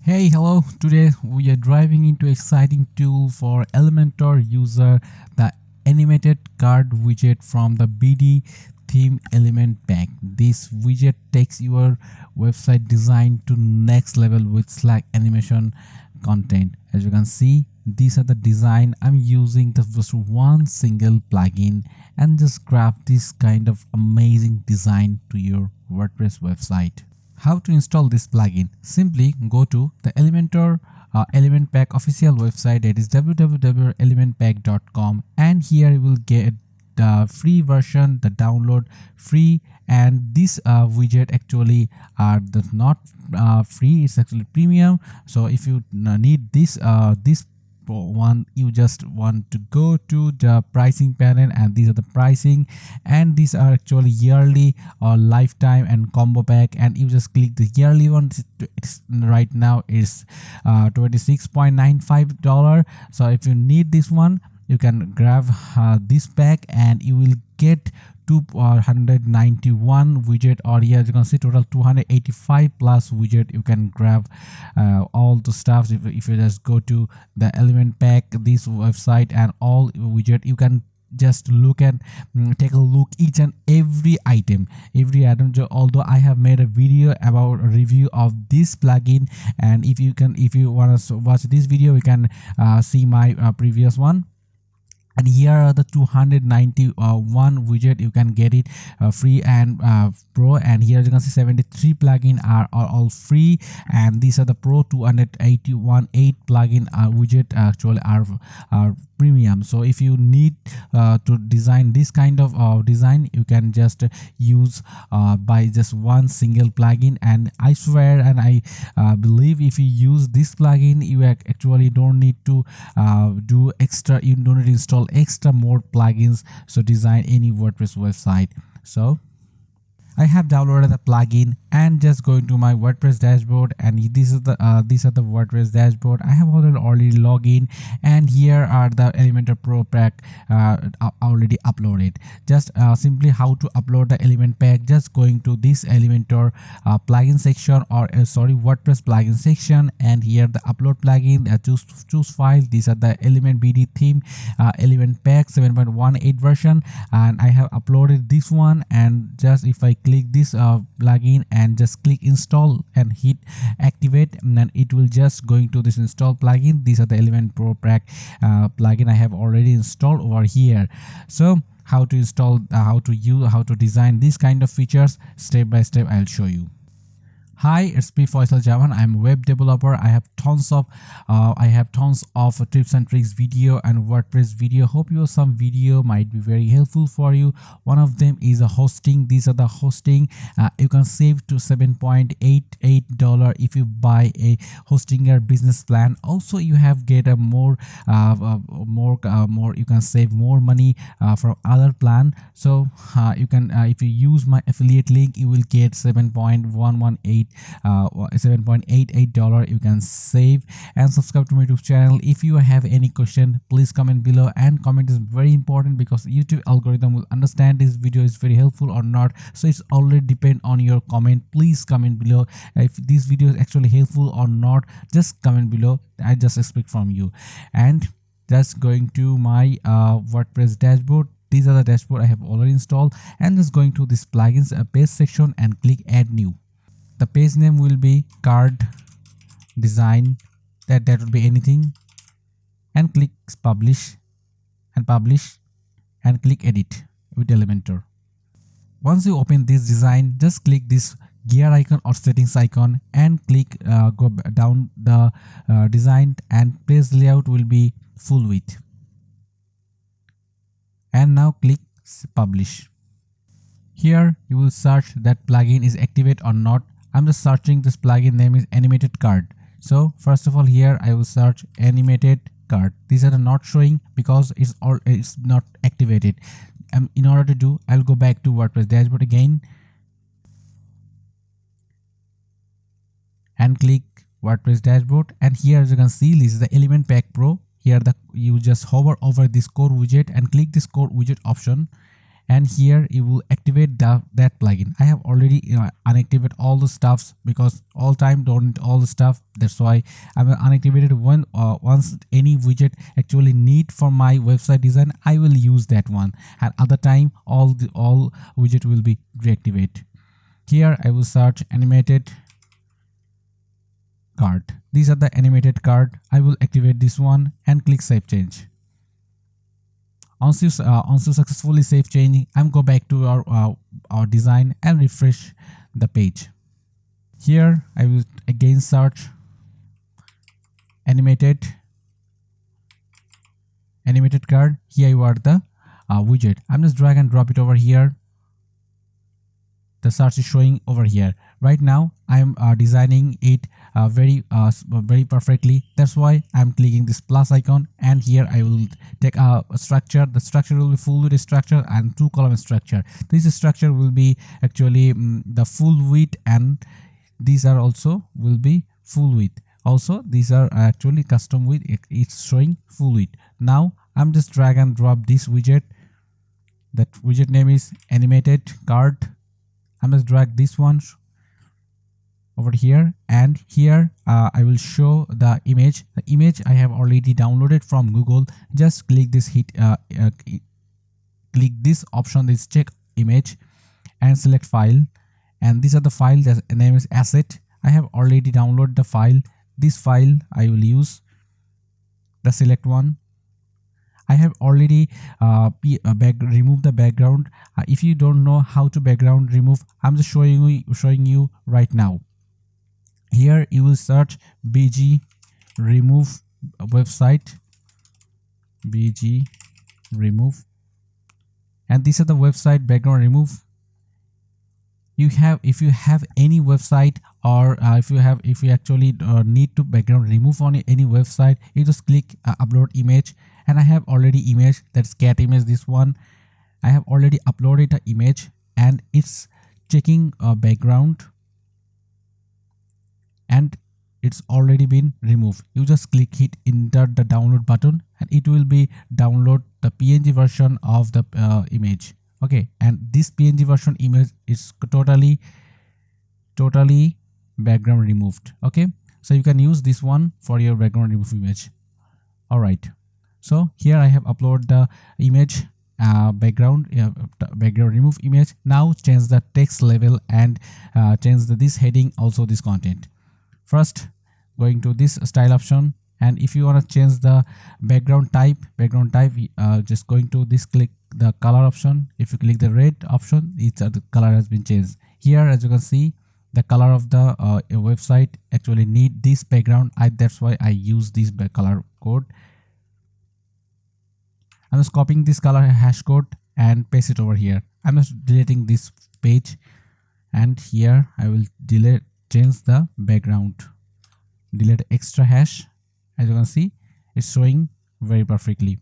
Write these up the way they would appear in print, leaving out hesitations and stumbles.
Hey, hello. Today we are driving into exciting tool for Elementor user, the animated card widget from the BD theme element pack. This widget takes your website design to next level with Slack animation content. As you can see, these are the design. I'm using just one single plugin and just craft this kind of amazing design to your WordPress website. How to install this plugin? Simply go to the Elementor Element Pack official website, that is www.elementpack.com, and here you will get the free version, the download free, and this widget actually are the not free, it's actually premium. So if you need this one, you just want to go to the pricing panel, and these are the pricing, and these are actually yearly or lifetime and combo pack, and you just click the yearly one. It's right now is $26.95. So if you need this one, you can grab this pack and you will get 291 widget, or here you can see total 285 plus widget. You can grab all the stuff if you just go to the element pack, this website, and all widget. You can just look at take a look each and every item. Although I have made a video about a review of this plugin, and if you want to watch this video, you can see my previous one. And here are the 291 widget. You can get it free and pro, and here you can see 73 plugin are all free, and these are the pro. 281 plugin widget actually are premium. So if you need to design this kind of design, you can just use by just one single plugin. And I swear, and I believe, if you use this plugin, you actually don't need to do extra, you don't need to install extra more plugins so design any WordPress website. So I have downloaded the plugin and just going to my WordPress dashboard, and these are the WordPress dashboard. I have already logged in, and here are the Elementor Pro pack already uploaded. Just simply how to upload the element pack, just going to this Elementor plugin section, or WordPress plugin section, and here the upload plugin, choose file. These are the element BD theme element pack 7.18 version, and I have uploaded this one. And just if I click this plugin and just click install and hit activate, and then it will just going to this install plugin. These are the Element Pro pack plugin I have already installed over here. So how to install, how to design these kind of features, step by step I'll show you. Hi, it's me Faisal Javan. I'm a web developer. I have tons of tips and tricks video and WordPress video. Hope some video might be very helpful for you. One of them is a hosting. These are the hosting. You can save to $7.88 if you buy a Hostinger business plan. Also, you have get a more you can save more money from other plan. So you can if you use my affiliate link, you will get $7.88 you can save. And subscribe to my YouTube channel. If you have any question, please comment below, and comment is very important because YouTube algorithm will understand this video is very helpful or not. So it's already depend on your comment. Please comment below if this video is actually helpful or not. Just comment below, I just expect from you. And just going to my WordPress dashboard. These are the dashboard I have already installed, and just going to this plugins page section and click add new. The page name will be card design, that will be anything, and click publish and click edit with Elementor. Once you open this design, just click this gear icon or settings icon and click go down the design, and page layout will be full width, and now click publish. Here you will search that plugin is activate or not. I'm just searching, this plugin name is animated card. So first of all, here I will search animated card. These are not showing because it's not activated. In order to do, I'll go back to WordPress dashboard again and click WordPress dashboard, and here as you can see, this is the Element Pack Pro. Here you just hover over this core widget and click this core widget option, and here you will activate that plugin. I have already unactivated all the stuffs because all time don't need all the stuff. That's why I'm unactivated. Once any widget actually need for my website design, I will use that one, and other time all widget will be deactivated. Here I will search animated card. These are the animated card. I will activate this one and click save change. Once you successfully save changing, I'm go back to our design and refresh the page. Here I will again search animated card. Here you are the widget. I'm just drag and drop it over here. The search is showing over here. Right now I'm designing it very perfectly. That's why I'm clicking this plus icon, and here I will take a structure. The structure will be full width structure and 2-column structure. This structure will be actually the full width, and these are also will be full width. Also these are actually custom width. It's showing full width. Now I'm just drag and drop this widget. That widget name is animated card. I'm just drag this one over here, and here I will show the image. The image I have already downloaded from Google. Just click this click this option, this check image, and select file. And these are the file. The name is asset. I have already downloaded the file. This file I will use. The select one. I have already removed the background. If you don't know how to background remove, I'm just showing you right now. Here you will search bg remove website, bg remove, and these are the website background remove. If you have any website, or if you actually need to background remove on any website, you just click upload image. And I have already image, that's cat image. This one I have already uploaded the image, and it's checking background, and it's already been removed. You just click hit enter the download button, and it will be download the PNG version of the image. Okay, and this PNG version image is totally background removed. Okay, so you can use this one for your background remove image. All right, so here I have uploaded the image background remove image. Now change the text level and change this heading, also this content. First, going to this style option, and if you want to change the background type, just going to this, click the color option. If you click the red option, the color has been changed. Here, as you can see, the color of the website actually need this background. That's why I use this color code. I'm just copying this color hash code and paste it over here. I'm just deleting this page, and here I will change the background, delete extra hash. As you can see, it's showing very perfectly.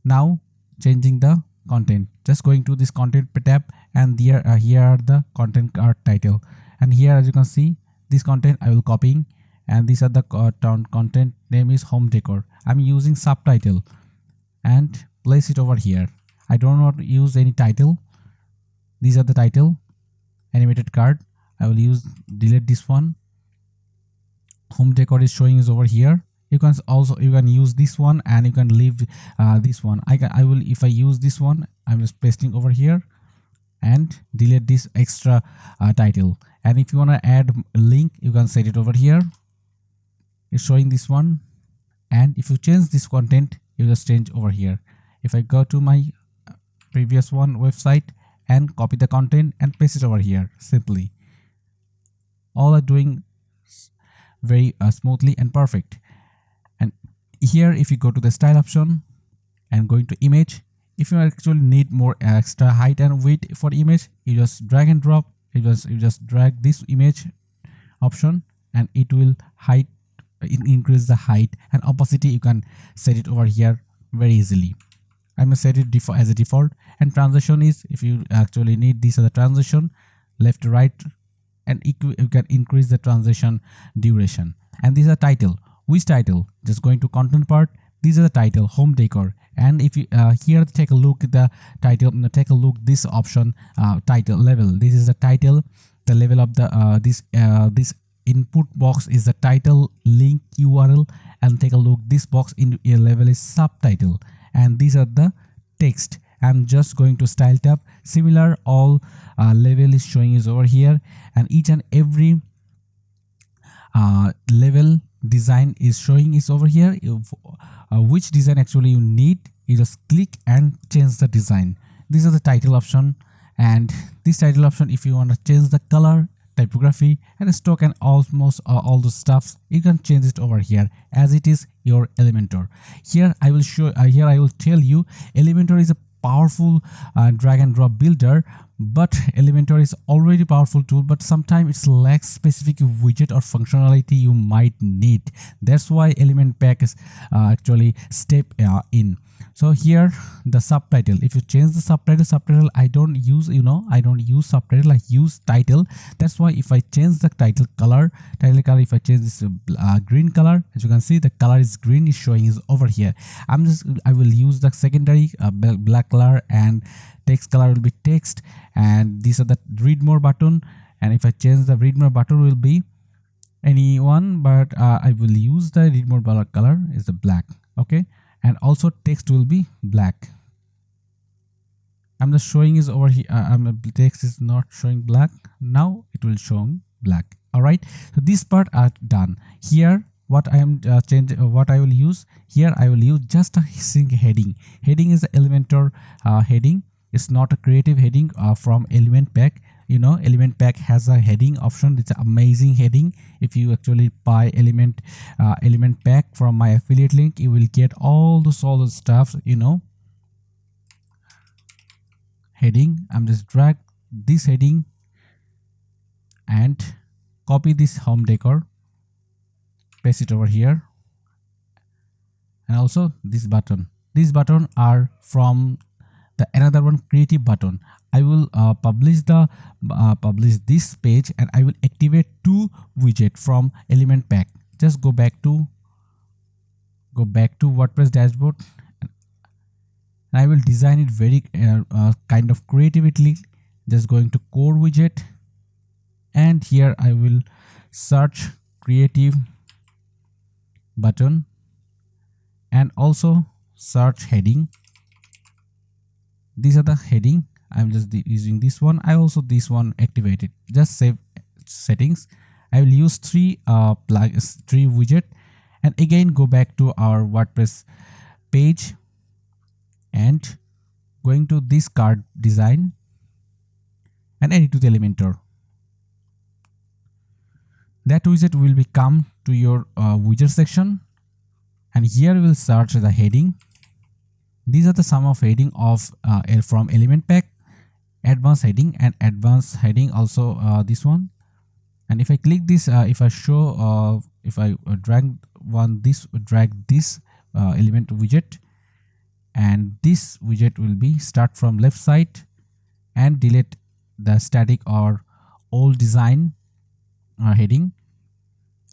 Now changing the content, just going to this content tab, and here are the content card title, and here as you can see, this content I will copying, and these are the content name is home decor. I'm using subtitle and place it over here. I don't want to use any title. These are the title, animated card. I will delete this one. Home decor is showing is over here. You can use this one, and you can leave this one. If I use this one, I'm just pasting over here and delete this extra title. And if you want to add a link, you can set it over here. It's showing this one, and if you change this content, you just change over here. If I go to my previous one website and copy the content and paste it over here, simply, all are doing very smoothly and perfect. And here, if you go to the style option and going to image, if you actually need more extra height and width for image, you just drag and drop. You just drag this image option, and it will increase the height, and opacity you can set it over here very easily. I'm gonna set it as a default. And transition is, if you actually need this as a transition, left to right, and you can increase the transition duration. And these are title. Which title? Just going to content part, These are the title, home decor. And if you here take a look at the title, take a look this option, title level. This is the title, the level of the this input box is the title link URL, and take a look, this box in a level is subtitle, and these are the text. I'm just going to style tab, similar all level is showing is over here, and each and every level design is showing is over here. Which design actually you need, you just click and change the design. These are the title option, and this title option, if you want to change the color, typography and stock and almost all the stuffs, you can change it over here as it is your Elementor. Here I will show here I will tell you, Elementor is a powerful drag and drop builder, but Elementor is already powerful tool, but sometimes it lacks specific widget or functionality you might need. That's why Element Pack is actually step in. So here the subtitle, if you change the subtitle I don't use, I don't use subtitle, I use title. That's why if I change the title color, if I change this green color, as you can see the color is green, is showing is over here. I will use the secondary black color, and text color will be text, and these are the read more button. And if I change the read more button will be anyone, but I will use the read more color is the black. Okay, and also text will be black. I'm just showing is over here. Text is not showing black, now it will show black. All right, so this part are done. Here what I am what I will use here, I will use just a single heading. Heading is the Elementor heading. It's not a creative heading from Element Pack. Element Pack has a heading option. It's an amazing heading. If you actually buy Element Pack from my affiliate link, you will get all the stuff. Heading. I'm just drag this heading and copy this home decor, paste it over here, and also this button. These button are from the another one, creative button. I will publish this page, and I will activate 2 widget from Element Pack. Just go back to WordPress dashboard, and I will design it very kind of creatively. Just going to core widget, and here I will search creative button and also search heading. These are the heading. I'm just using this one. I also this one activated. Just save settings. I will use 3 widget, and again go back to our WordPress page and going to this card design and edit to the Elementor. That widget will be come to your widget section, and here we will search the heading. These are the sum of heading of from Element Pack, advanced heading and advanced heading also this one. And if I click this, if I drag this element widget, and this widget will be start from left side and delete the static or old design heading.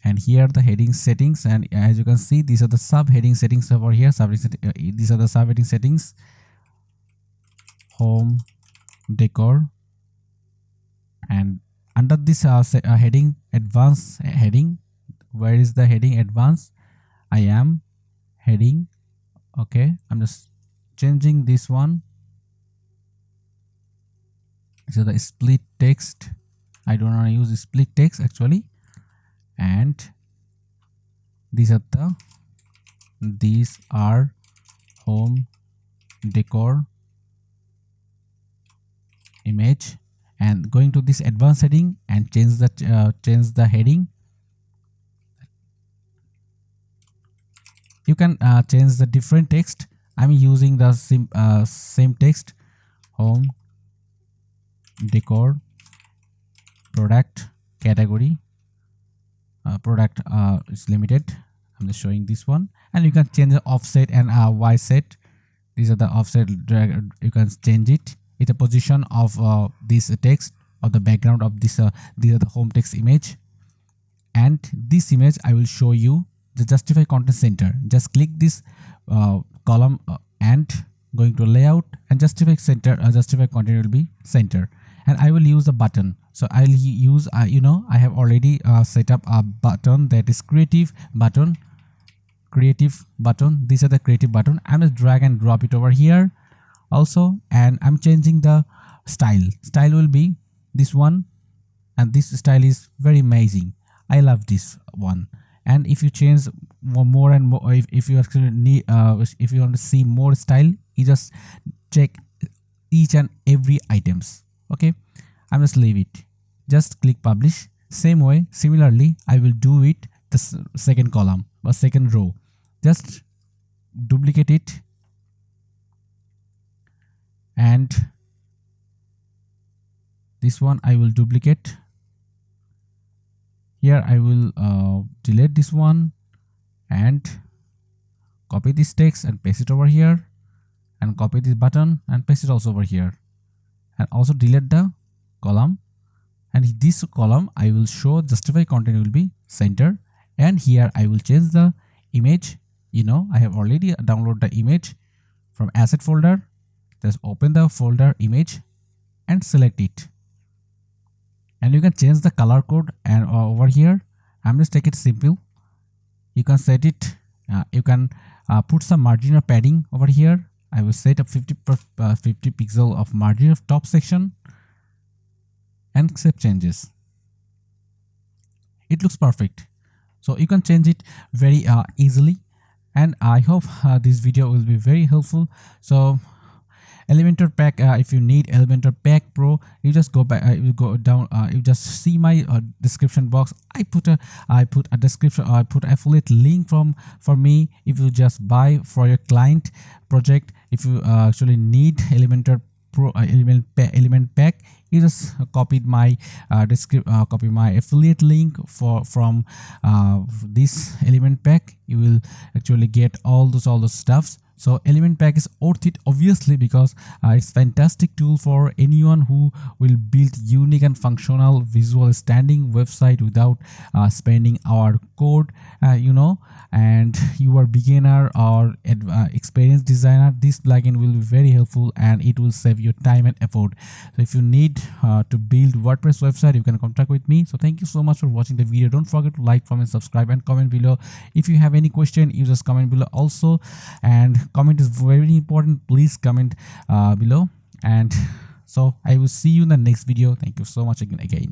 And here the heading settings, and as you can see, these are the subheading settings over here. These are the subheading settings: home decor, and under this heading, advanced heading. Where is the heading advanced? I am heading. Okay, I'm just changing this one. So the split text, I don't want to use split text actually. And these are home decor image, and going to this advanced heading and change the heading. You can change the different text. I'm using the same text: home decor product category. Product is limited. I'm just showing this one, and you can change the offset and Y set. These are the offset. You can change it. It's the position of this text or the background of this. These are the home text image, and this image I will show you. the justify content center. Just click this column and going to layout and justify center. Justify content will be center, and I will use a button. So I'll use I have already set up a button, that is creative button. These are the creative button. I'm just drag and drop it over here also, and I'm changing the style will be this one, and this style is very amazing. I love this one. And if you change more and more, if you actually need if you want to see more style, you just check each and every items. Okay, I'm just leave it, just click publish. Same way, similarly I will do it the second column or second row. Just duplicate it, and this one I will duplicate. Here I will delete this one and copy this text and paste it over here, and copy this button and paste it also over here, and also delete the column. And this column I will show justify content will be center, and here I will change the image. I have already downloaded the image from asset folder. Just open the folder image and select it, and you can change the color code. And over here I'm just take it simple. You can set it, you can put some margin or padding over here. I will set up 50 pixel of margin of top section and accept changes. It looks perfect. So you can change it very easily, and I hope this video will be very helpful. So Elementor pack, if you need Elementor pack pro, you just go back, you go down, you just see my description box. I put a description, I put affiliate link for me. If you just buy for your client project, if you actually need Elementor pro element pack, you just copied my copy my affiliate link from this element pack. You will actually get all those stuffs. So element pack is worth it, obviously, because it's fantastic tool for anyone who will build unique and functional visual standing website without spending our code, and you are beginner or experienced designer. This plugin will be very helpful, and it will save your time and effort. So if you need to build WordPress website, you can contact with me. So thank you so much for watching the video. Don't forget to like, comment, subscribe, and comment below. If you have any question, you just comment below also, and comment is very important. Please comment below, and so I will see you in the next video. Thank you so much again.